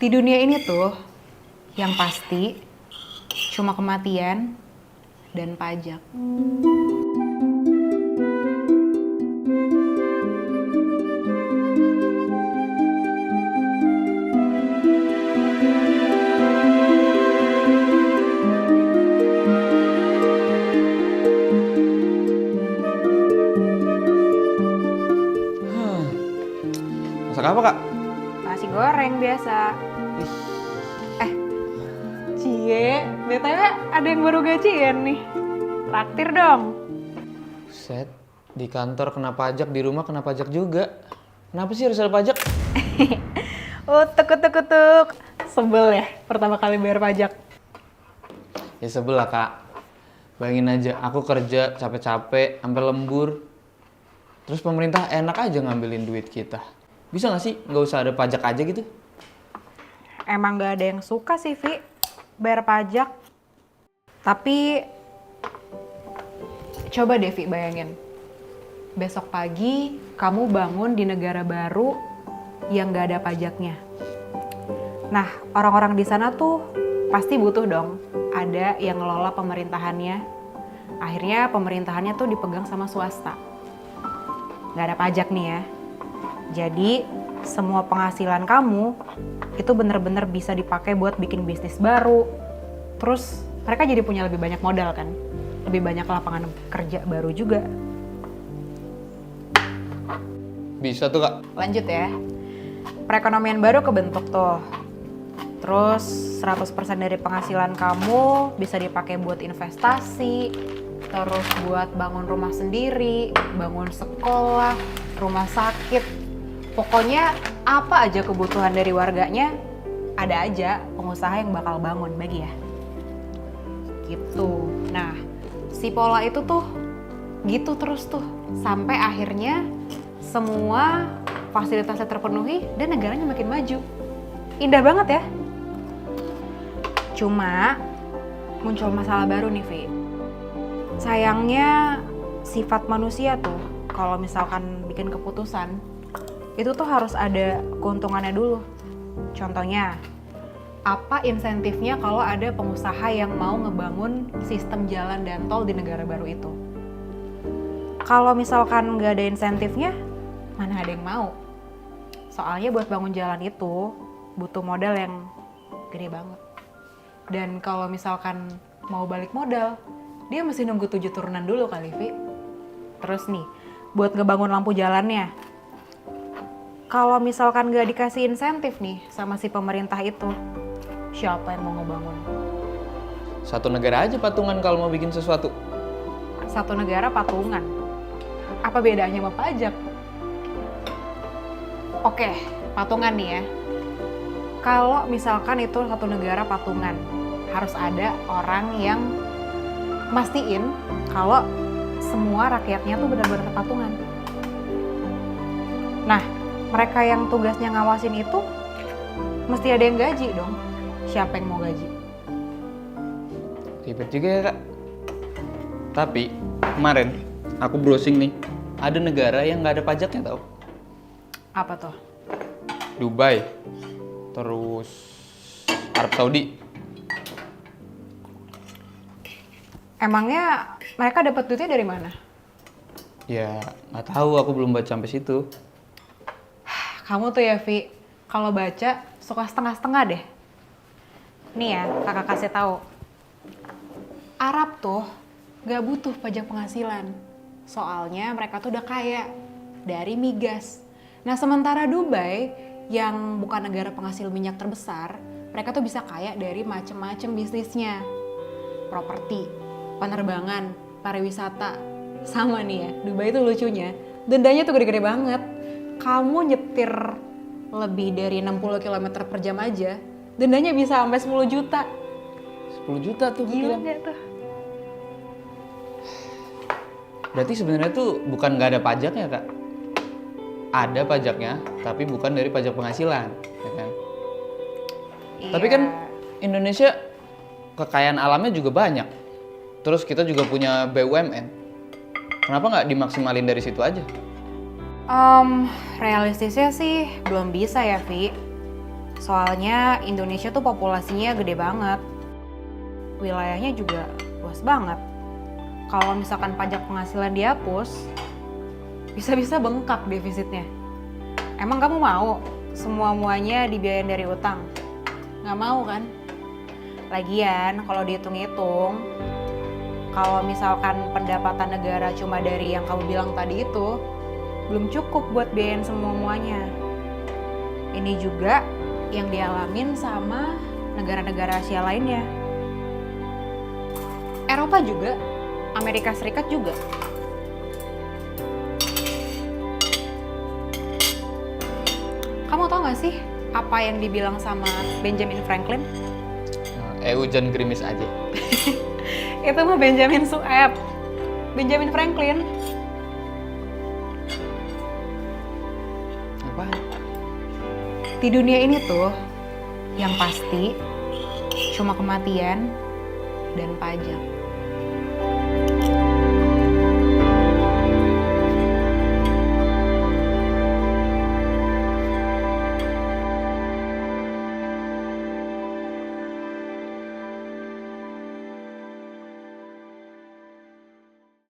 Di dunia ini tuh, yang pasti cuma kematian dan pajak. Masak apa, Kak? Nasi goreng biasa. Eh, Cie, BTW ada yang baru gajian nih. Traktir dong. Set, di kantor kena pajak, di rumah kena pajak juga. Kenapa sih harus ada pajak? Utuk. Sebel ya, pertama kali bayar pajak. Ya sebel lah, Kak. Bayangin aja, aku kerja capek-capek, sampai lembur. Terus pemerintah enak aja ngambilin duit kita. Bisa nggak sih nggak usah ada pajak aja gitu? Emang gak ada yang suka sih, Vi, bayar pajak. Tapi, coba deh, Vi, bayangin. Besok pagi, kamu bangun di negara baru yang gak ada pajaknya. Nah, orang-orang di sana tuh pasti butuh dong ada yang ngelola pemerintahannya. Akhirnya pemerintahannya tuh dipegang sama swasta. Gak ada pajak nih ya. Jadi, semua penghasilan kamu itu bener-bener bisa dipakai buat bikin bisnis baru. Terus mereka jadi punya lebih banyak modal kan? Lebih banyak lapangan kerja baru juga. Bisa tuh, Kak. Lanjut ya. Perekonomian baru kebentuk tuh. Terus 100% dari penghasilan kamu bisa dipakai buat investasi, terus buat bangun rumah sendiri, bangun sekolah, rumah sakit. Pokoknya apa aja kebutuhan dari warganya, ada aja pengusaha yang bakal bangun bagi ya. Gitu. Nah, si pola itu tuh gitu terus tuh sampai akhirnya semua fasilitasnya terpenuhi dan negaranya makin maju. Indah banget ya. Cuma muncul masalah baru nih, Vi. Sayangnya sifat manusia tuh kalau misalkan bikin keputusan itu tuh harus ada keuntungannya dulu. Contohnya, apa insentifnya kalau ada pengusaha yang mau ngebangun sistem jalan dan tol di negara baru itu? Kalau misalkan nggak ada insentifnya, mana ada yang mau? Soalnya buat bangun jalan itu butuh modal yang gede banget. Dan kalau misalkan mau balik modal, dia mesti nunggu 7 turunan dulu kali, Vi. Terus nih, buat ngebangun lampu jalannya, kalau misalkan nggak dikasih insentif nih sama si pemerintah itu, siapa yang mau ngebangun? Satu negara aja patungan kalau mau bikin sesuatu. Satu negara patungan. Apa bedanya sama pajak? Oke, patungan nih ya. Kalau misalkan itu satu negara patungan, harus ada orang yang mastiin kalau semua rakyatnya tuh benar-benar patungan. Nah, mereka yang tugasnya ngawasin itu mesti ada yang gaji dong. Siapa yang mau gaji? Ribet juga ya, Kak. Tapi kemarin aku browsing nih, ada negara yang nggak ada pajaknya tau. Apa tuh? Dubai, terus Arab Saudi. Emangnya mereka dapat duitnya dari mana? Ya nggak tahu, aku belum baca sampai situ. Kamu tuh ya, Vi, kalau baca suka setengah-setengah deh. Nih ya, kakak kasih tahu. Arab tuh gak butuh pajak penghasilan. Soalnya mereka tuh udah kaya dari migas. Nah, sementara Dubai yang bukan negara penghasil minyak terbesar, mereka tuh bisa kaya dari macem-macem bisnisnya. Properti, penerbangan, pariwisata. Sama nih ya, Dubai itu lucunya, dendanya tuh gede-gede banget. Kamu nyetir lebih dari 60 km per jam aja, dendanya bisa sampai 10 juta. 10 juta tuh. Gila gak tuh? Berarti sebenarnya tuh bukan nggak ada pajaknya, Kak. Ada pajaknya, tapi bukan dari pajak penghasilan, ya kan? Iya. Tapi kan Indonesia kekayaan alamnya juga banyak. Terus kita juga punya BUMN. Kenapa nggak dimaksimalin dari situ aja? Realistisnya sih belum bisa ya, Vi. Soalnya Indonesia tuh populasinya gede banget. Wilayahnya juga luas banget. Kalau misalkan pajak penghasilan dihapus, bisa-bisa bengkak defisitnya. Emang kamu mau semua-muanya dibiayain dari utang? Nggak mau kan? Lagian kalau dihitung-hitung, kalau misalkan pendapatan negara cuma dari yang kamu bilang tadi itu, belum cukup buat biayain semua-muanya. Ini juga yang dialamin sama negara-negara Asia lainnya. Eropa juga, Amerika Serikat juga. Kamu tau gak sih apa yang dibilang sama Benjamin Franklin? Hujan gerimis aja. Itu mah Benjamin Sueb. Benjamin Franklin. Apaan? Di dunia ini tuh, yang pasti cuma kematian dan pajak.